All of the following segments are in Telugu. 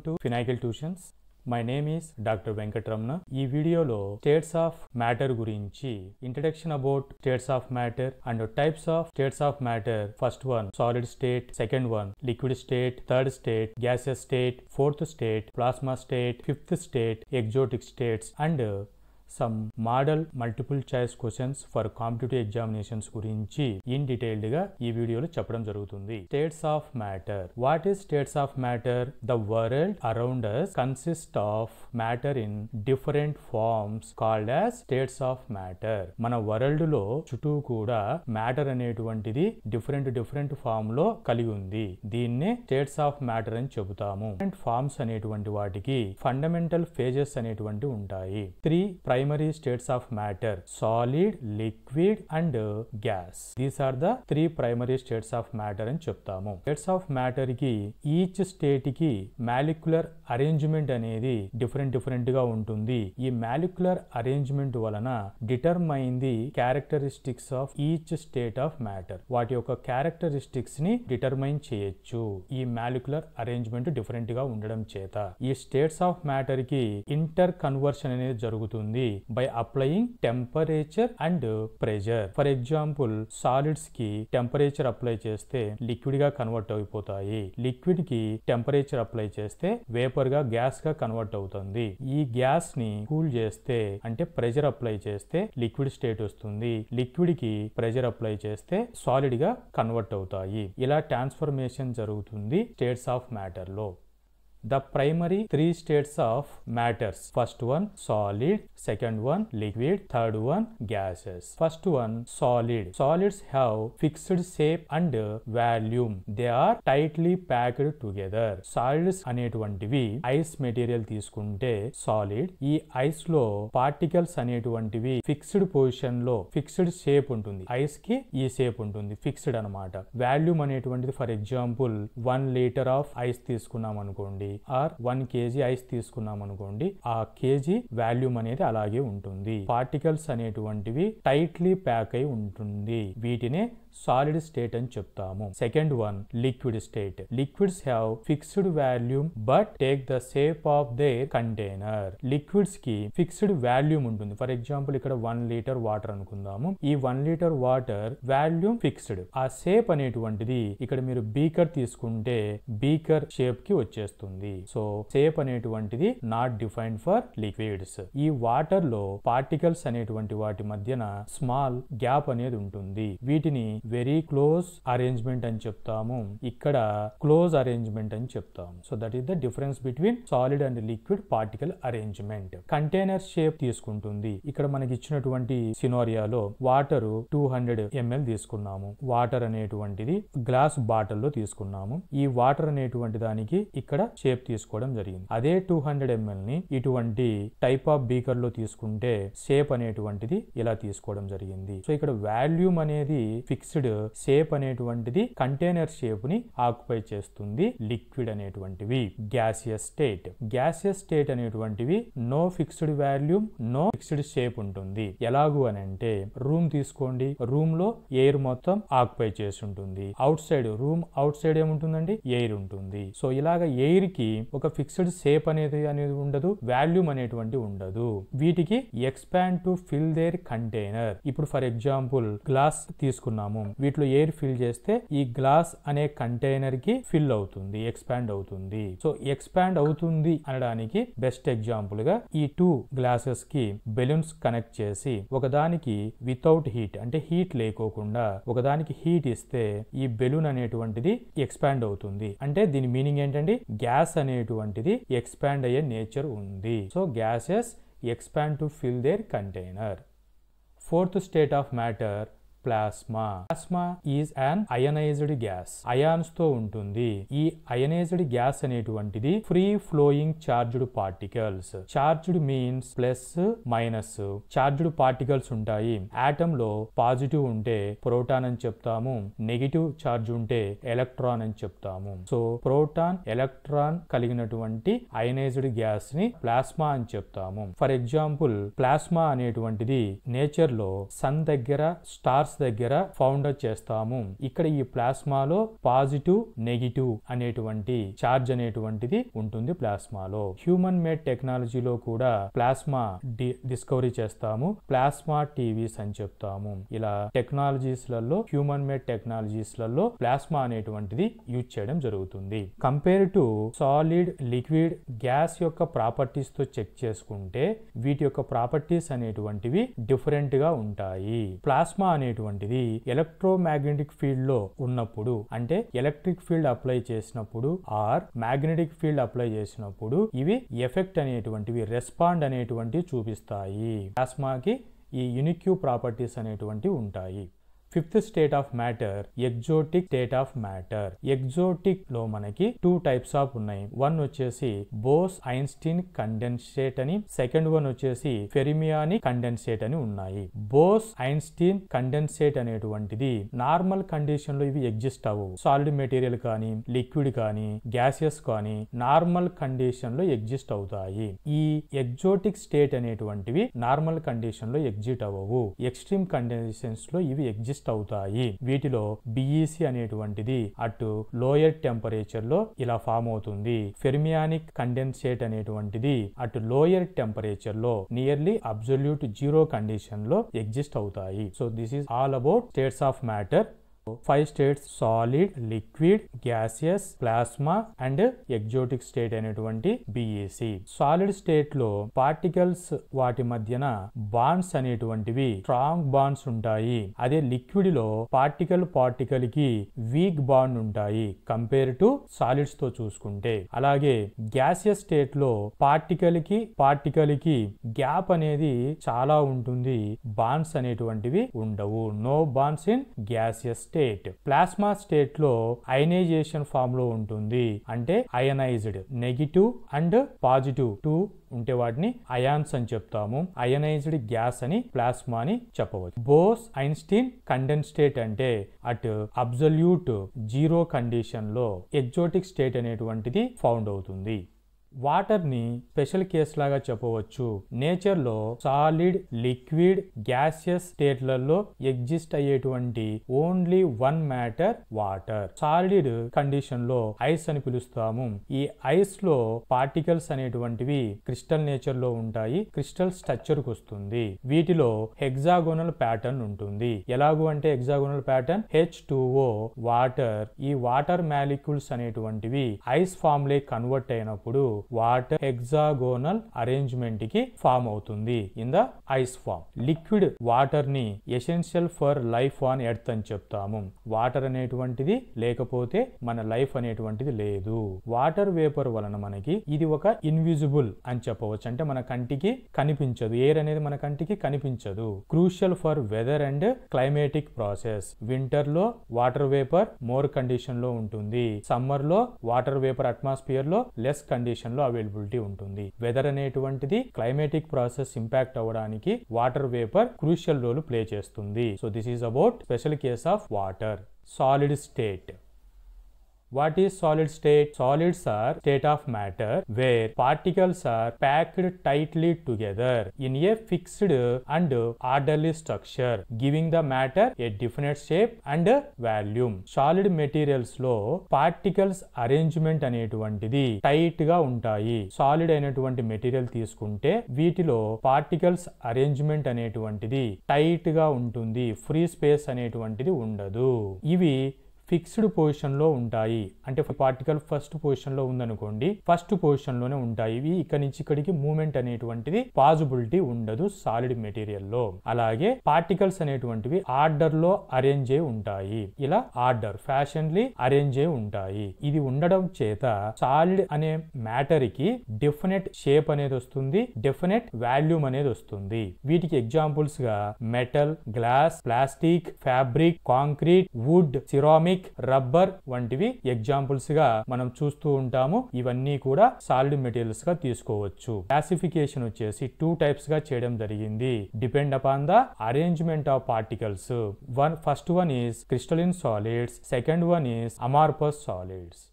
to Finacle Tuitions. My name is Dr. Venkatramana. ఈ వీడియోలో స్టేట్స్ ఆఫ్ మ్యాటర్ గురించి introduction about states of matter and types of states of matter. First one solid state, second one liquid state, third state gaseous state, fourth state plasma state, fifth state exotic states and some model multiple choice questions for competitive examinations గురించి ఇన్ డీటెయిల్డ్ గా ఈ వీడియోలో చెప్పడం జరుగుతుంది. States of matter. What is states of matter? The world around us consist of matter in different forms called as states of matter. మన వరల్డ్ లో చుట్టూ కూడా మ్యాటర్ అనేటువంటిది డిఫరెంట్ ఫార్మ్ లో కలిగి ఉంది. దీన్నే స్టేట్స్ ఆఫ్ మ్యాటర్ అని చెబుతాము. డిఫరెంట్ ఫార్మ్స్ అనేటువంటి వాటికి ఫండమెంటల్ ఫేజెస్ అనేటువంటి ఉంటాయి. Primary states of matter: solid, liquid and gas. These are the three primary states of matter అని చెప్తాము. States of matter కి each state కి molecular arrangement అనేది డిఫరెంట్ గా ఉంటుంది. ఈ molecular arrangement వలన determine the characteristics of each state of matter. వాటి యొక్క characteristics ని determine చేయొచ్చు ఈ molecular arrangement డిఫరెంట్ గా ఉండడం చేత. ఈ states of matter కి ఇంటర్ కన్వర్షన్ అనేది జరుగుతుంది by applying temperature and pressure. For example, solids కి టెంపరేచర్ అప్లై చేస్తే లిక్విడ్ గా కన్వర్ట్ అయిపోతాయి. లిక్విడ్ కి టెంపరేచర్ అప్లై చేస్తే వేపర్ గా గ్యాస్ గా కన్వర్ట్ అవుతుంది. ఈ గ్యాస్ ని కూల్ చేస్తే అంటే ప్రెషర్ అప్లై చేస్తే లిక్విడ్ స్టేట్ వస్తుంది. లిక్విడ్ కి ప్రెషర్ అప్లై చేస్తే సాలిడ్ గా కన్వర్ట్ అవుతాయి. ఇలా ట్రాన్స్ఫర్మేషన్ జరుగుతుంది స్టేట్స్ ఆఫ్ మ్యాటర్ లో. The primary three states of matters. First one solid, second one liquid, third one gases. First one solid. Solids have fixed shape and volume. They are tightly packed together. Solids అనేటువంటివి ఐస్ మెటీరియల్ తీసుకుంటే సాలిడ్. ఈ ఐస్ లో పార్టికల్స్ అనేటువంటివి ఫిక్స్డ్ పొజిషన్ లో ఫిక్స్డ్ షేప్ ఉంటుంది. ఐస్ కి ఈ షేప్ ఉంటుంది, ఫిక్స్డ్ అన్నమాట. వాల్యూమ్ అనేటువంటిది for example 1 litre of ice తీసుకున్నాం అనుకోండి ఆర్ 1 kg ఐస్ తీసుకున్నాం అనుకోండి, ఆ కేజీ వాల్యూమ్ అనేది అలాగే ఉంటుంది. పార్టికల్స్ అనేటువంటివి టైట్లీ ప్యాక్ అయి ఉంటుంది. వీటినే సాలిడ్ స్టేట్ అని చెప్తాము. Second one liquid state. Liquids have fixed volume but take the shape of their container. Liquids కి ఫిక్స్డ్ వాల్యూమ్ ఉంటుంది. ఫర్ ఎగ్జాంపుల్ ఇక్కడ 1 లీటర్ వాటర్ అనుకుందాము. ఈ 1 లీటర్ వాటర్ వాల్యూమ్ ఫిక్స్డ్. ఆ షేప్ అనేటువంటిది ఇక్కడ మీరు బీకర్ తీసుకుంటే బీకర్ షేప్ కి వచ్చేస్తుంది. సో షేప్ అనేటువంటిది నాట్ డిఫైన్డ్ ఫర్ లిక్విడ్స్. ఈ వాటర్ లో పార్టికల్స్ అనేటువంటి వాటి మధ్యన స్మాల్ గ్యాప్ అనేది ఉంటుంది. వీటిని వెరీ క్లోజ్ అరేంజ్మెంట్ అని చెప్తాము. ఇక్కడ క్లోజ్ అరేంజ్మెంట్ అని చెప్తాము. So that is the difference between solid and liquid particle arrangement. Container shape తీసుకుంటుంది. ఇక్కడ మనకి ఇచ్చినటువంటి సినారియాలో వాటర్ 200 ml తీసుకున్నాము. వాటర్ అనేటువంటిది గ్లాస్ బాటిల్ లో తీసుకున్నాము. ఈ వాటర్ అనేటువంటి దానికి ఇక్కడ షేప్ తీసుకోవడం జరిగింది. అదే 200 ml ని ఇటువంటి టైప్ ఆఫ్ బీకర్ లో తీసుకుంటే షేప్ అనేటువంటిది ఇలా తీసుకోవడం జరిగింది. సో ఇక్కడ వాల్యూమ్ అనేది ఫిక్స్డ్, షేప్ అనేటువంటిది కంటైనర్ షేప్ ని ఆక్యుపై చేస్తుంది. లిక్విడ్ అనేటువంటివి గ్యాసియస్ స్టేట్. గ్యాసియస్ స్టేట్ అనేటువంటివి no fixed volume, no fixed shape ఉంటుంది. ఎలాగు అని అంటే రూమ్ తీసుకోండి, రూమ్ లో ఎయిర్ మొత్తం ఆక్యుపై చేసి ఉంటుంది. Out side room out side ఏముంటుందండి, ఎయిర్ ఉంటుంది. సో ఇలాగ ఎయిర్ కి ఒక ఫిక్స్డ్ షేప్ అనేది ఉండదు, వాల్యూమ్ అనేటువంటి ఉండదు. వీటికి expand to fill their container. ఇప్పుడు ఫర్ ఎగ్జాంపుల్ గ్లాస్ తీసుకున్నాము. వీటిలో ఎయిర్ ఫిల్ చేస్తే ఈ గ్లాస్ అనే కంటైనర్ కి ఫిల్ అవుతుంది, ఎక్స్పాండ్ అవుతుంది. సో ఎక్స్పాండ్ అవుతుంది అనడానికి బెస్ట్ ఎగ్జాంపుల్ గా ఈ 2 గ్లాసెస్ కి బెలూన్స్ కనెక్ట్ చేసి ఒకదానికి వితౌట్ హీట్ అంటే హీట్ లేకోకుండా ఒకదానికి హీట్ ఇస్తే ఈ బెలూన్ అనేటువంటిది ఎక్స్పాండ్ అవుతుంది. అంటే దీని మీనింగ్ ఏంటంటే గ్యాస్ అనేటువంటిది ఎక్స్పాండ్ అయ్యే నేచర్ ఉంది. So gases expand to fill their container. Fourth state of matter plasma. Plasma is an ionized gas. Ions తో ఉంటుంది. ఈ అయనైజ్డ్ గ్యాస్ అనేటువంటిది free flowing charged particles. Charged means plus minus. Charged particles ఉంటాయి. ఆటమ్ లో పాజిటివ్ ఉంటే ప్రోటాన్ అని చెప్తాము, నెగిటివ్ చార్జ్ ఉంటే ఎలక్ట్రాన్ అని చెప్తాము. సో ప్రోటాన్ ఎలక్ట్రాన్ కలిగినటువంటి అయనైజ్డ్ గ్యాస్ ని ప్లాస్మా అని చెప్తాము. ఫర్ ఎగ్జాంపుల్ ప్లాస్మా అనేటువంటిది నేచర్ లో సన్ దగ్గర స్టార్స్ గ్లాస్ దగ్గర ఫౌండ్ చేస్తాము. ఇక్కడ ఈ ప్లాస్మాలో పాజిటివ్ నెగిటివ్ అనేటువంటి చార్జ్ అనేటువంటిది ఉంటుంది ప్లాస్మాలో. హ్యూమన్ మేడ్ టెక్నాలజీలో కూడా ప్లాస్మా డిస్కవరీ చేస్తాము, ప్లాస్మా టీవీస్ అని చెప్తాము. ఇలా టెక్నాలజీస్ లలో, హ్యూమన్ మేడ్ టెక్నాలజీస్ లలో ప్లాస్మా అనేటువంటిది యూజ్ చేయడం జరుగుతుంది. Compare to solid, liquid, gas యొక్క ప్రాపర్టీస్ తో చెక్ చేసుకుంటే వీటి యొక్క ప్రాపర్టీస్ అనేటువంటివి డిఫరెంట్ గా ఉంటాయి. ప్లాస్మా అనేటువంటిది ఎలక్ట్రోమాగ్నెటిక్ ఫీల్డ్ లో ఉన్నప్పుడు, అంటే ఎలక్ట్రిక్ ఫీల్డ్ అప్లై చేసినప్పుడు ఆర్ మ్యాగ్నెటిక్ ఫీల్డ్ అప్లై చేసినప్పుడు ఇవి ఎఫెక్ట్ అనేటువంటివి, రెస్పాండ్ అనేటువంటివి చూపిస్తాయి. ప్లాస్మాకి ఈ యూనిక్ ప్రాపర్టీస్ అనేటువంటివి ఉంటాయి. Fifth state of matter, exotic state of matter. Exotic లో మనకి 2 టైప్స్ ఆఫ్ ఉన్నాయి. వన్ వచ్చేసి బోస్ ఐన్స్టీన్ కండెన్సేట్ అని, సెకండ్ వన్ వచ్చేసి ఫెర్మియానిక్ కండెన్సేట్ అని ఉన్నాయి. బోస్ ఐన్స్టీన్ కండెన్సేట్ అనేటువంటిది నార్మల్ కండిషన్ లో ఇవి ఎగ్జిస్ట్ అవ్వవు. సాలిడ్ మెటీరియల్ కానీ, లిక్విడ్ కానీ, గ్యాసెస్ కానీ నార్మల్ కండిషన్ లో ఎగ్జిస్ట్ అవుతాయి. ఈ ఎగ్జోటిక్ స్టేట్ అనేటువంటివి నార్మల్ కండిషన్ లో ఎగ్జిట్ అవ్వవు. ఎక్స్ట్రీమ్ కండిషన్స్ లో ఇవి ఎగ్జిస్ట్ అవుతాయి. వీటిలో బిఈసి అనేటువంటిది అటు లోయర్ టెంపరేచర్ లో ఇలా ఫామ్ అవుతుంది. ఫెర్మియానిక్ కండెన్సేట్ అనేటువంటిది అటు లోయర్ టెంపరేచర్ లో నియర్లీ అబ్సల్యూట్ జీరో కండిషన్ లో ఎగ్జిస్ట్ అవుతాయి. So this is all about states of matter. 5 states: solid, liquid, gaseous, plasma and exotic state అనేటువంటి బిఈసి. సాలిడ్ స్టేట్ లో పార్టికల్స్ వాటి మధ్యన బాండ్స్ అనేటువంటివి స్ట్రాంగ్ బాండ్స్ ఉంటాయి. అదే లిక్విడ్ లో పార్టికల్ కి వీక్ బాండ్ ఉంటాయి కంపేర్ టు సాలిడ్స్ తో చూసుకుంటే. అలాగే గ్యాసియస్ స్టేట్ లో పార్టికల్ కి గ్యాప్ అనేది చాలా ఉంటుంది, బాండ్స్ అనేటువంటివి ఉండవు. No bonds in gaseous state. Plasma state లో అయనైజేషన్ ఫామ్ లో ఉంటుంది, అంటే అయనైజ్డ్, నెగిటివ్ అండ్ పాజిటివ్ 2 ఉంటే వాటిని అయాన్స్ అని చెప్తాము. అయనైజ్డ్ గ్యాస్ అని ప్లాస్మా అని చెప్పవచ్చు. బోస్ ఐన్స్టీన్ కండెన్సేట్ అంటే అటు అబ్సల్యూట్ జీరో కండిషన్ లో ఎగ్జోటిక్ స్టేట్ అనేటువంటిది ఫౌండ్ అవుతుంది. వాటర్ ని స్పెషల్ కేస్ లాగా చెప్పవచ్చు. నేచర్ లో సాలిడ్, లిక్విడ్, గ్యాసియస్ స్టేట్లలో ఎగ్జిస్ట్ అయ్యేటువంటి only one matter water. Solid condition లో ఐస్ అని పిలుస్తాము. ఈ ఐస్ లో పార్టికల్స్ అనేటువంటివి క్రిస్టల్ నేచర్ లో ఉంటాయి, క్రిస్టల్ స్ట్రక్చర్ కు వస్తుంది. వీటిలో హెక్సాగోనల్ ప్యాటర్న్ ఉంటుంది. ఎలాగూ అంటే హెక్సాగోనల్ ప్యాటర్న్ H2O వాటర్. ఈ వాటర్ మాలిక్యూల్స్ అనేటువంటివి ఐస్ ఫామ్ లే కన్వర్ట్ అయినప్పుడు వాటర్ హెక్సాగోనల్ అరేంజ్మెంట్ కి ఫామ్ అవుతుంది in the ice form. Liquid water ని essential for life on earth అని చెప్తాము. వాటర్ అనేటువంటిది లేకపోతే మన లైఫ్ అనేటువంటిది లేదు. వాటర్ వేపర్ వలన మనకి ఇది ఒక ఇన్విజిబుల్ అని చెప్పవచ్చు, అంటే మన కంటికి కనిపించదు. ఎయిర్ అనేది మన కంటికి కనిపించదు. Crucial for weather and climatic process. Winter లో వాటర్ వేపర్ మోర్ కండిషన్ లో ఉంటుంది, సమ్మర్ లో వాటర్ వేపర్ అట్మాస్ఫియర్ లో లెస్ కండిషన్ లో అవైలబిలిటీ ఉంటుంది. వెదర్ అనేటువంటిది క్లైమేటిక్ ప్రాసెస్ ఇంపాక్ట్ అవ్వడానికి water vapour crucial role play చేస్తుంది. So this is about special case of water. Solid state. What is solid state? Solids are state of matter where particles are packed tightly together in a fixed and orderly structure, giving the matter a definite shape and volume. Solid materials లో particles arrangement అనేటువంటిది టైట్ గా ఉంటాయి. సాలిడ్ అయినటువంటి మెటీరియల్ తీసుకుంటే వీటిలో పార్టికల్స్ అరేంజ్మెంట్ అనేటువంటిది టైట్ గా ఉంటుంది, ఫ్రీ స్పేస్ అనేటువంటిది ఉండదు. ఇవి ఫిక్స్డ్ పొజిషన్ లో ఉంటాయి. అంటే పార్టికల్ ఫస్ట్ పొజిషన్ లో ఉందనుకోండి, ఫస్ట్ పొజిషన్ లోనే ఉంటాయి. ఇవి ఇక్కడి నుంచి ఇక్కడికి మూవ్మెంట్ అనేటువంటిది పాసిబిలిటీ ఉండదు సాలిడ్ మెటీరియల్ లో. అలాగే పార్టికల్స్ అనేటువంటివి ఆర్డర్ లో అరేంజ్ అయి ఉంటాయి. ఇలా ఆర్డర్ ఫ్యాషన్లీ అరేంజ్ అయి ఉంటాయి. ఇది ఉండడం చేత సాలిడ్ అనే మ్యాటర్ కి డెఫినెట్ షేప్ అనేది వస్తుంది, డెఫినెట్ వాల్యూమ్ అనేది వస్తుంది. వీటికి ఎగ్జాంపుల్స్ గా metal, glass, plastic, fabric, concrete, wood, ceramic, rubber వంటివి ఎగ్జాంపుల్స్ గా మనం చూస్తూ ఉంటాము. ఇవన్నీ కూడా సాలిడ్ మెటీరియల్స్ గా తీసుకోవచ్చు. క్లాసిఫికేషన్ వచ్చేసి 2 టైప్స్ గా చేయడం జరిగింది, depend upon the arrangement of particles. First one is crystalline solids, second one is amorphous solids.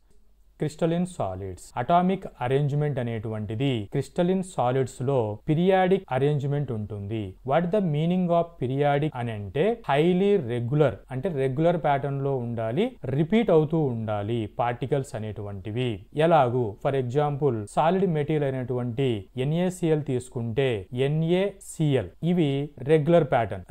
Crystalline solids. Atomic arrangement అనేటువంటిది క్రిస్టలిన్ సాలిడ్స్ లో పీరియాడిక్ అరేంజ్మెంట్ ఉంటుంది. What the meaning of periodic అని అంటే హైలీ రెగ్యులర్, అంటే రెగ్యులర్ ప్యాటర్న్ లో ఉండాలి, రిపీట్ అవుతూ ఉండాలి పార్టికల్స్ అనేటువంటివి. ఎలాగూ ఫర్ ఎగ్జాంపుల్ సాలిడ్ మెటీరియల్ అయినటువంటి NaCl తీసుకుంటే NaCl ఇవి రెగ్యులర్ ప్యాటర్న్,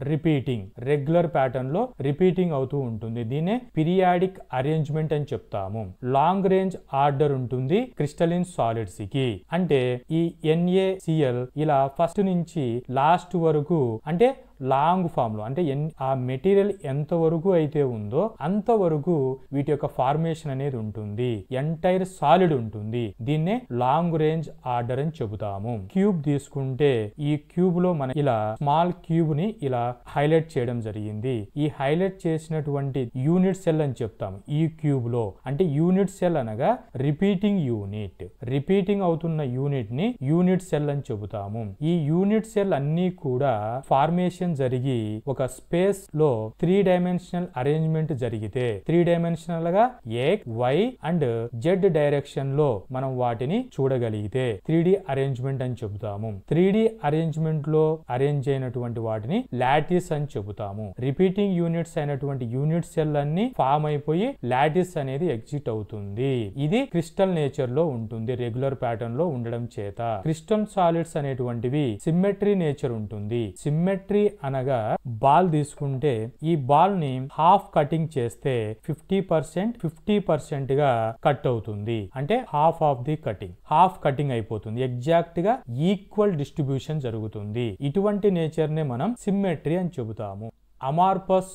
రెగ్యులర్ ప్యాటర్న్ లో రిపీటింగ్ అవుతూ ఉంటుంది. దీన్నే పీరియాడిక్ అరేంజ్మెంట్ అని చెప్తాము. లాంగ్ రేంజ్ ఆర్డర్ ఉంటుంది క్రిస్టలిన్ సాలిడ్స్ కి. అంటే ఈ NaCl ఇలా ఫస్ట్ నుంచి లాస్ట్ వరకు, అంటే లాంగ్ ఫామ్ లో, అంటే ఆ మెటీరియల్ ఎంత వరకు అయితే ఉందో అంతవరకు వీటి యొక్క ఫార్మేషన్ అనేది ఉంటుంది. ఎంటైర్ సాలిడ్ ఉంటుంది. దీన్నే లాంగ్ రేంజ్ ఆర్డర్ అని చెబుతాము. క్యూబ్ తీసుకుంటే ఈ క్యూబ్ లో మనం ఇలా స్మాల్ క్యూబ్ ని ఇలా హైలైట్ చేయడం జరిగింది. ఈ హైలైట్ చేసినటువంటి యూనిట్ సెల్ అని చెప్తాము ఈ క్యూబ్ లో. అంటే యూనిట్ సెల్ అనగా రిపీటింగ్ యూనిట్, రిపీటింగ్ అవుతున్న యూనిట్ ని యూనిట్ సెల్ అని చెబుతాము. ఈ యూనిట్ సెల్ అన్ని కూడా ఫార్మేషన్ జరిగి ఒక స్పేస్ లో 3 డైమెన్షనల్ అరేంజ్మెంట్ జరిగితే 3 డైమెన్షనల్ గా X, Y and Z direction లో మనం వాటిని చూడగలిగితే 3D అరేంజ్మెంట్ అని చెబుతాము. 3D అరేంజ్మెంట్ లో అరేంజ్ అయినటువంటి వాటిని లాటిస్ అని చెబుతాము. రిపీటింగ్ యూనిట్స్ అయినటువంటి యూనిట్ సెల్ అన్ని ఫామ్ అయిపోయి లాటిస్ అనేది ఎగ్జిట్ అవుతుంది. ఇది క్రిస్టల్ నేచర్ లో ఉంటుంది, రెగ్యులర్ ప్యాటర్న్ లో ఉండడం చేత. క్రిస్టల్ సాలిడ్స్ అనేటువంటివి సిమ్మెట్రీ నేచర్ ఉంటుంది. సిమ్మెట్రీ అనగా బాల్ తీసుకుంటే ఈ బాల్ ని హాఫ్ కటింగ్ చేస్తే 50% గా కట్ అవుతుంది. అంటే half of the cutting, half cutting అయిపోతుంది. ఎగ్జాక్ట్ గా ఈక్వల్ డిస్ట్రిబ్యూషన్ జరుగుతుంది. ఇటువంటి నేచర్ నే మనం సిమ్మెట్రీ అని చెబుతాము. అమార్ఫస్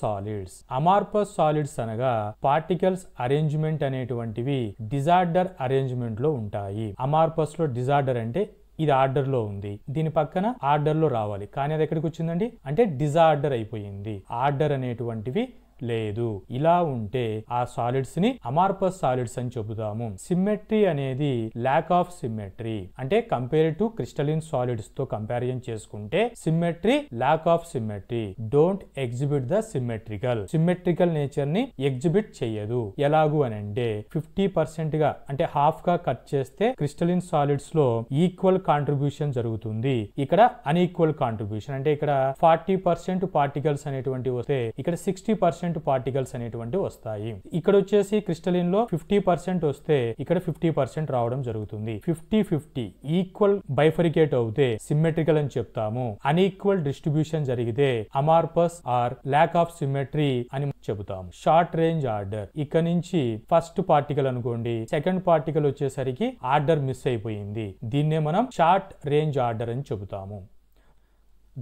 సాలిడ్స్ అనగా పార్టికల్స్ అరేంజ్మెంట్ అనేటువంటివి డిజార్డర్ అరేంజ్మెంట్ లో ఉంటాయి. అమార్ఫస్ లో డిజార్డర్ అంటే ఇది ఆర్డర్ లో ఉంది, దీని పక్కన ఆర్డర్ లో రావాలి, కానీ అది ఎక్కడికి వచ్చిందండి అంటే డిజార్డర్ అయిపోయింది. ఆర్డర్ అనేటువంటివి లేదు. ఇలా ఉంటే ఆ సాలిడ్స్ ని అమార్ఫస్ సాలిడ్స్ అని చెబుతాము. సిమ్మెట్రీ అనేది ల్యాక్ ఆఫ్ సిమ్మెట్రీ, అంటే కంపేర్ టు క్రిస్టలిన్ సాలిడ్స్ తో కంపారిజన్ చేసుకుంటే symmetry lakh of symmetry don't exhibit the symmetrical nature ని ఎగ్జిబిట్ చెయ్యదు. ఎలాగు అని అంటే 50% గా, అంటే హాఫ్ గా కట్ చేస్తే క్రిస్టలిన్ సాలిడ్స్ లో ఈక్వల్ కాంట్రిబ్యూషన్ జరుగుతుంది. ఇక్కడ అన్ఈక్వల్ కాంట్రిబ్యూషన్, అంటే ఇక్కడ 40% పార్టికల్స్ అనేటువంటి వస్తే ఇక్కడ 60% పార్టికల్స్ అనేటువంటి వస్తాయి. ఇక్కడ వచ్చేసి క్రిస్టలిన్ లో 50% వస్తే ఇక్కడ 50% రావడం జరుగుతుంది. 50-50 ఈక్వల్ బైఫరికేట్ అవుతే సిమ్మెట్రికల్ అని చెప్తాము. అన్ఈక్వల్ డిస్ట్రిబ్యూషన్ జరిగితే amorphous or lack of symmetry అని చెబుతాము. షార్ట్ రేంజ్ ఆర్డర్, ఇక్కడ నుంచి ఫస్ట్ పార్టికల్ అనుకోండి, సెకండ్ పార్టికల్ వచ్చేసరికి ఆర్డర్ మిస్ అయిపోయింది. దీన్నే మనం షార్ట్ రేంజ్ ఆర్డర్ అని చెబుతాము.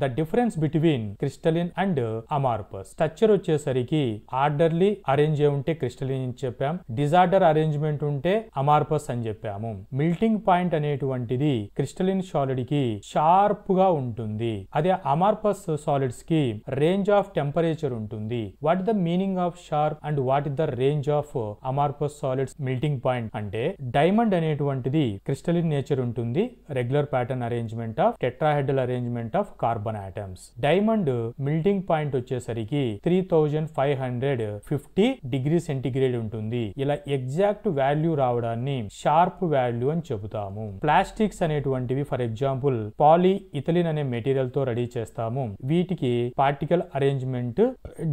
The difference between crystalline and amorphous structure వచ్చేసరికి ఆర్డర్లీ అరేంజ్ ఉంటే క్రిస్టలిన్ అని చెప్పాం, డిజార్డర్ అరేంజ్మెంట్ ఉంటే అమార్ఫస్ అని చెప్పాము. మిల్టింగ్ పాయింట్ అనేటువంటిది క్రిస్టలిన్ సాలిడ్ కి షార్ప్ గా ఉంటుంది. అదే అమార్ఫస్ సాలిడ్స్ కి రేంజ్ ఆఫ్ టెంపరేచర్ ఉంటుంది. What the meaning of sharp and what is the range of amorphous solids melting point అంటే డైమండ్ అనేటువంటిది క్రిస్టలిన్ నేచర్ ఉంటుంది. Regular pattern arrangement of tetrahedral arrangement of carbon atoms. Diamond melting point వచ్చేసరికి 3550 డిగ్రీ సెంటిగ్రేడ్ ఉంటుంది. ఇలా ఎగ్జాక్ట్ వాల్యూ రావడాన్ని షార్ప్ వాల్యూ అని చెబుతాము. ప్లాస్టిక్స్ అనేటువంటివి ఫర్ ఎగ్జాంపుల్ పాలీ ఇథిలిన్ అనే మెటీరియల్ తో రెడీ చేస్తాము. వీటికి పార్టికల్ అరేంజ్మెంట్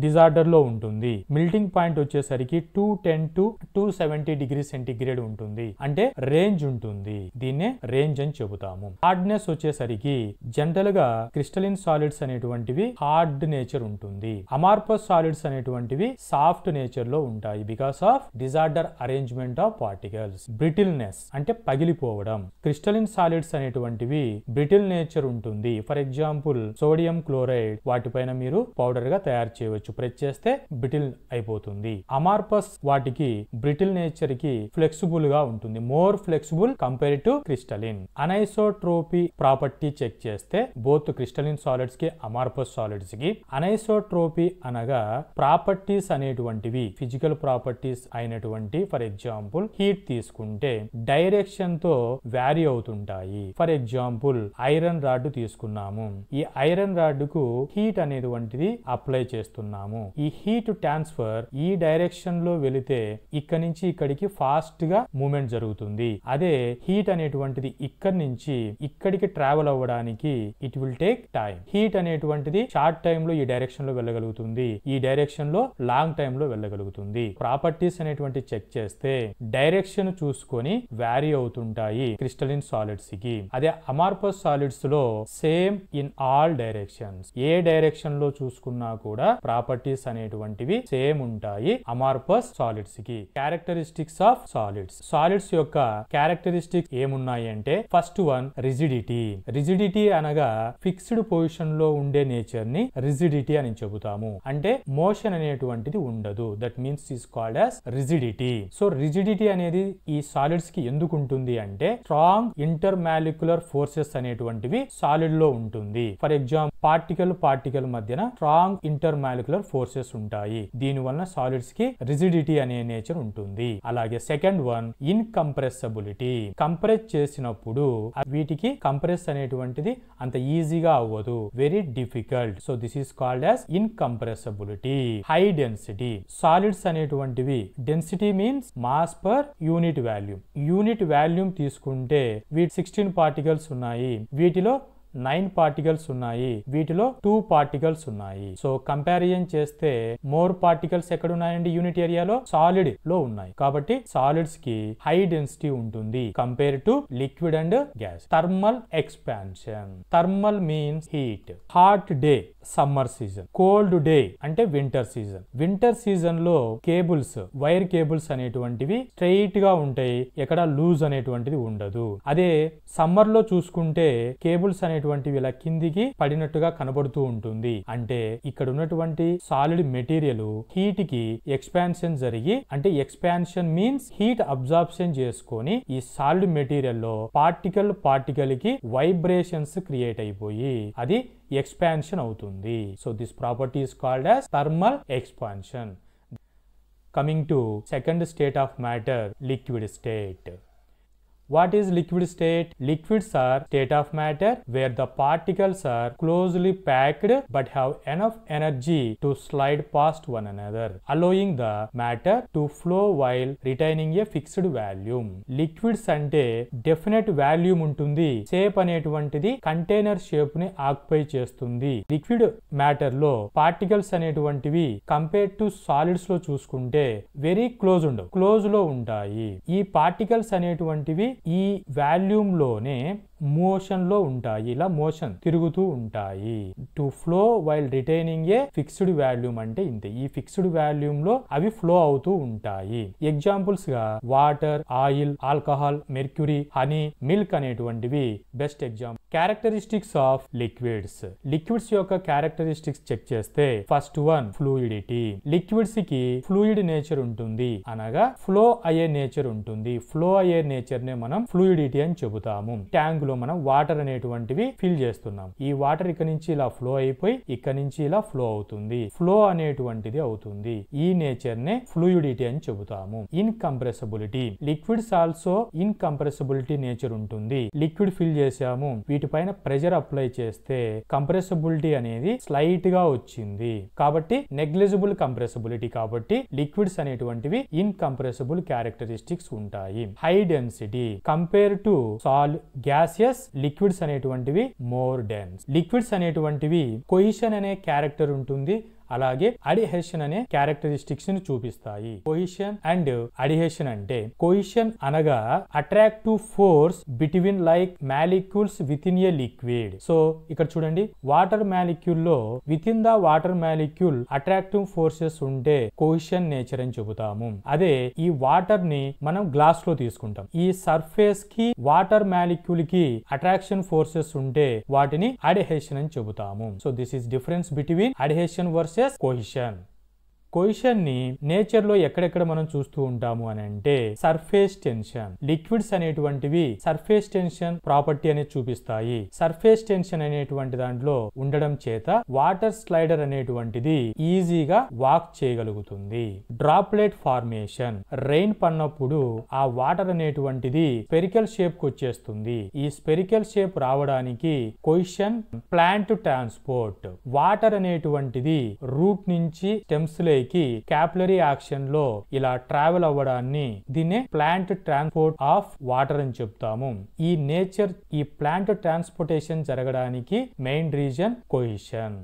డిజార్డర్ లో ఉంటుంది. మిల్టింగ్ పాయింట్ వచ్చేసరికి 210 to 270 డిగ్రీ సెంటిగ్రేడ్ ఉంటుంది. అంటే రేంజ్ ఉంటుంది. దీన్నే రేంజ్ అని చెబుతాము. హార్డ్నెస్ వచ్చేసరికి జనరల్ గా క్రిస్టలిన్ సాలిడ్స్ అనేటువంటివి హార్డ్ నేచర్ ఉంటుంది. అమార్ఫస్ సాలిడ్స్ అనేటువంటివి సాఫ్ట్ నేచర్ లో ఉంటాయి because of disorder arrangement of particles. Brittleness అంటే పగిలిపోవడం. క్రిస్టలిన్ సాలిడ్స్ అనేటువంటివి బ్రిటిల్ నేచర్ ఉంటుంది. ఫర్ ఎగ్జాంపుల్ సోడియం క్లోరైడ్ వాటిపైన మీరు పౌడర్ గా తయారు చేయవచ్చు. ప్రెస్ చేస్తే బ్రిటిల్ అయిపోతుంది. అమార్ఫస్ వాటికి బ్రిటిల్ నేచర్ కి ఫ్లెక్సిబుల్ గా ఉంటుంది. More flexible compare to crystalline. Anisotropy property check చేస్తే బోత్ క్రిస్టలిన్ క్రిస్టలిన్ సాలిడ్స్ కి అమార్ఫస్ సాలిడ్స్ కి. అనైసోట్రోపీ అనగా ప్రాపర్టీస్ అనేటువంటివి ఫిజికల్ ప్రాపర్టీస్ అయినటువంటి ఫర్ ఎగ్జాంపుల్ హీట్ తీసుకుంటే డైరెక్షన్ తో వ్యారీ అవుతుంటాయి. ఫర్ ఎగ్జాంపుల్ ఐరన్ రాడ్ తీసుకున్నాము. ఈ ఐరన్ రాడ్ కు హీట్ అనేటువంటిది అప్లై చేస్తున్నాము. ఈ హీట్ ట్రాన్స్ఫర్ ఈ డైరెక్షన్ లో వెళితే ఇక్కడ నుంచి ఇక్కడికి ఫాస్ట్ గా మూవ్మెంట్ జరుగుతుంది. అదే హీట్ అనేటువంటిది ఇక్కడ నుంచి ఇక్కడికి ట్రావెల్ అవ్వడానికి it will take time. Heat అనేటువంటిది షార్ట్ టైం లో ఈ డైరెక్షన్ లో వెళ్ళగలుగుతుంది, ఈ డైరెక్షన్ లో లాంగ్ టైం లో వెళ్ళగలుగుతుంది. ప్రాపర్టీస్ అనేటువంటి చెక్ చేస్తే డైరెక్షన్ చూసుకొని వ్యారీ అవుతుంటాయి క్రిస్టలిన్ సాలిడ్స్ కి. అదే అమార్ఫస్ సాలిడ్స్ లో same in all directions, A direction లో చూసుకున్నా కూడా ప్రాపర్టీస్ అనేటువంటివి సేమ్ ఉంటాయి అమార్ఫస్ సాలిడ్స్ కి. Characteristics of solids. సాలిడ్స్ యొక్క క్యారెక్టరిస్టిక్స్ ఏమున్నాయి అంటే ఫస్ట్ వన్ రిజిడిటీ. రిజిడిటీ అనగా ఫిక్స్డ్ పొజిషన్ లో ఉండే నేచర్ ని రిజిడిటీ అని చెబుతాము. అంటే మోషన్ అనేటువంటిది ఉండదు. That means is called as rigidity. So rigidity అనేది ఈ సాలిడ్స్ కి ఎందుకు ఉంటుంది అంటే స్ట్రాంగ్ ఇంటర్ మాలిక్యులర్ ఫోర్సెస్ అనేటువంటివి సాలిడ్ లో ఉంటుంది. ఫర్ ఎగ్జాంపుల్ పార్టికల్ మధ్యన స్ట్రాంగ్ ఇంటర్ మాలిక్యులర్ ఫోర్సెస్ ఉంటాయి. దీని వలన సాలిడ్స్ కి రిజిడిటీ అనే నేచర్ ఉంటుంది. అలాగే సెకండ్ వన్ ఇన్కంప్రెసిబిలిటీ. కంప్రెస్ చేసినప్పుడు వీటికి కంప్రెస్ అనేటువంటిది అంత ఈజీగా అవ్వదు, very difficult. So this is called as incompressibility. High density. Solids అనేటువంటివి density means mass per unit volume. Unit volume తీసుకుంటే వీటి 16 పార్టికల్స్ ఉన్నాయి, వీటిలో 9 పార్టికల్స్ ఉన్నాయి, వీటిలో 2 పార్టికల్స్ ఉన్నాయి. సో కంపారిజన్ చేస్తే మోర్ పార్టికల్స్ ఎక్కడ ఉన్నాయండి యూనిట్ ఏరియాలో? సాలిడ్ లో ఉన్నాయి. కాబట్టి సాలిడ్స్ కి హై డెన్సిటీ ఉంటుంది compare to liquid and gas. Thermal expansion. Thermal means heat. Hot day summer season, cold day అంటే వింటర్ సీజన్. వింటర్ సీజన్ లో కేబుల్స్, వైర్ కేబుల్స్ అనేటువంటివి స్ట్రైట్ గా ఉంటాయి, ఎక్కడ లూజ్ అనేటువంటిది ఉండదు. అదే సమ్మర్ లో చూసుకుంటే కేబుల్స్ అనేటువంటివి ఇలా కిందికి పడినట్టుగా కనబడుతూ ఉంటుంది. అంటే ఇక్కడ ఉన్నటువంటి సాలిడ్ మెటీరియల్ హీట్ కి ఎక్స్పాన్షన్ జరిగి, అంటే ఎక్స్పాన్షన్ మీన్స్ హీట్ అబ్జార్ప్షన్ చేసుకొని ఈ సాలిడ్ మెటీరియల్ లో పార్టికల్ కి వైబ్రేషన్స్ క్రియేట్ అయిపోయి అది ఎక్స్పాన్షన్ అవుతుంది. So this property is called as thermal expansion. Coming to second state of matter, liquid state. What is liquid state? Liquids are state of matter where the particles are closely packed but have enough energy to slide past one another, allowing the matter to flow while retaining a fixed volume. Liquids అంటే డెఫినెట్ వాల్యూమ్ ఉంటుంది. షేప్ అనేటువంటిది కంటైనర్ షేప్ ని ఆక్యుపై చేస్తుంది. లిక్విడ్ మ్యాటర్ లో పార్టికల్స్ అనేటువంటివి కంపేర్ టు సాలిడ్స్ లో చూసుకుంటే వెరీ క్లోజ్ లో ఉంటాయి. ఈ పార్టికల్స్ అనేటువంటివి ఈ వాల్యూమ్ లోనే మోషన్ లో ఉంటాయి, ఇలా మోషన్ తిరుగుతూ ఉంటాయి. To flow while retaining A fixed volume అంటే ఇంతే. ఈ ఫిక్స్డ్ వాల్యూమ్ లో అవి ఫ్లో అవుతూ ఉంటాయి. ఎగ్జాంపుల్స్ గా water, oil, alcohol, mercury, honey, milk అనేటువంటివి best example. Characteristics of liquids. Liquids యొక్క క్యారెక్టరిస్టిక్స్ చెక్ చేస్తే ఫస్ట్ వన్ ఫ్లూయిడిటీ. లిక్విడ్స్ కి ఫ్లూయిడ్ నేచర్ ఉంటుంది, అనగా ఫ్లో అయ్యే నేచర్ ఉంటుంది. ఫ్లో అయ్యే నేచర్ నే మనం ఫ్లూయిడిటీ అని చెబుతాము. ట్యాంక్ లో మనం వాటర్ అనేటువంటివి ఫిల్ చేస్తున్నాం. ఈ వాటర్ ఇక్కడ నుంచి ఇలా ఫ్లో అయిపోయి ఇక్కడ నుంచి ఇలా ఫ్లో అవుతుంది, ఫ్లో అనేటువంటిది అవుతుంది. ఈ నేచర్ నే ఫ్లూయిడిటీ అని చెబుతాము. ఇన్కంప్రెసిబిలిటీ. లిక్విడ్స్ ఆల్సో ఇన్కంప్రెసిబిలిటీ నేచర్ ఉంటుంది. లిక్విడ్ ఫిల్ చేసాము, వీటిపైన ప్రెషర్ అప్లై చేస్తే కంప్రెసిబిలిటీ అనేది స్లైట్ గా వచ్చింది, కాబట్టి నెగ్లిజిబుల్ కంప్రెసిబిలిటీ. కాబట్టి లిక్విడ్స్ అనేటువంటివి ఇన్కంప్రెసిబుల్ క్యారెక్టరిస్టిక్స్ ఉంటాయి. High density. Compare to gaseous, liquids అనేటువంటివి మోర్ డెన్స్. లిక్విడ్స్ అనేటువంటివి కొయిషన్ అనే క్యారెక్టర్ ఉంటుంది, అలాగే అడిహేషన్ అనే క్యారెక్టరిస్టిక్స్ ని చూపిస్తాయి. కొయిషన్ అండ్ అడిహేషన్ అంటే, కొయిషన్ అనగా attractive force between like molecules with in a liquid. So ఇక్కడ చూడండి, వాటర్ మాలిక్యూల్ లో with in the water molecule attractive forces ఉంటే కొయిషన్ నేచర్ అని చెబుతాము. అదే ఈ వాటర్ ని మనం గ్లాస్ లో తీసుకుంటాం, ఈ సర్ఫేస్ కి వాటర్ మాలిక్యూల్ కి అట్రాక్షన్ ఫోర్సెస్ ఉంటే వాటిని అడిహేషన్ అని చెబుతాము. So this is difference between adhesion versus cohesion. Cohesion ని నేచర్ లో ఎక్కడెక్కడ మనం చూస్తూ ఉంటాము అని అంటే సర్ఫేస్ టెన్షన్. లిక్విడ్స్ అనేటువంటివి సర్ఫేస్ టెన్షన్ ప్రాపర్టీ అనేది చూపిస్తాయి. సర్ఫేస్ టెన్షన్ అనేటువంటి దాంట్లో ఉండడం చేత వాటర్ స్లైడర్ అనేటువంటిది ఈజీగా వాక్ చేయగలుగుతుంది. Droplet formation. రెయిన్ పడినప్పుడు ఆ వాటర్ అనేటువంటిది స్పెరికల్ షేప్ కు వచ్చేస్తుంది. ఈ స్పెరికల్ షేప్ రావడానికి కొయిషన్ ప్లాంట్ ట్రాన్స్పోర్ట్. వాటర్ అనేటువంటిది రూట్ నుంచి స్టెమ్స్ లేకి క్యాపిలరీ యాక్షన్ లో ఇలా ట్రావెల్ అవ్వడాన్ని దీన్నే ప్లాంట్ ట్రాన్స్పోర్ట్ ఆఫ్ వాటర్ అని చెప్తాము. ఈ ప్లాంట్ ట్రాన్స్పోర్టేషన్ జరగడానికి మెయిన్ రీజన్ కొయిషన్.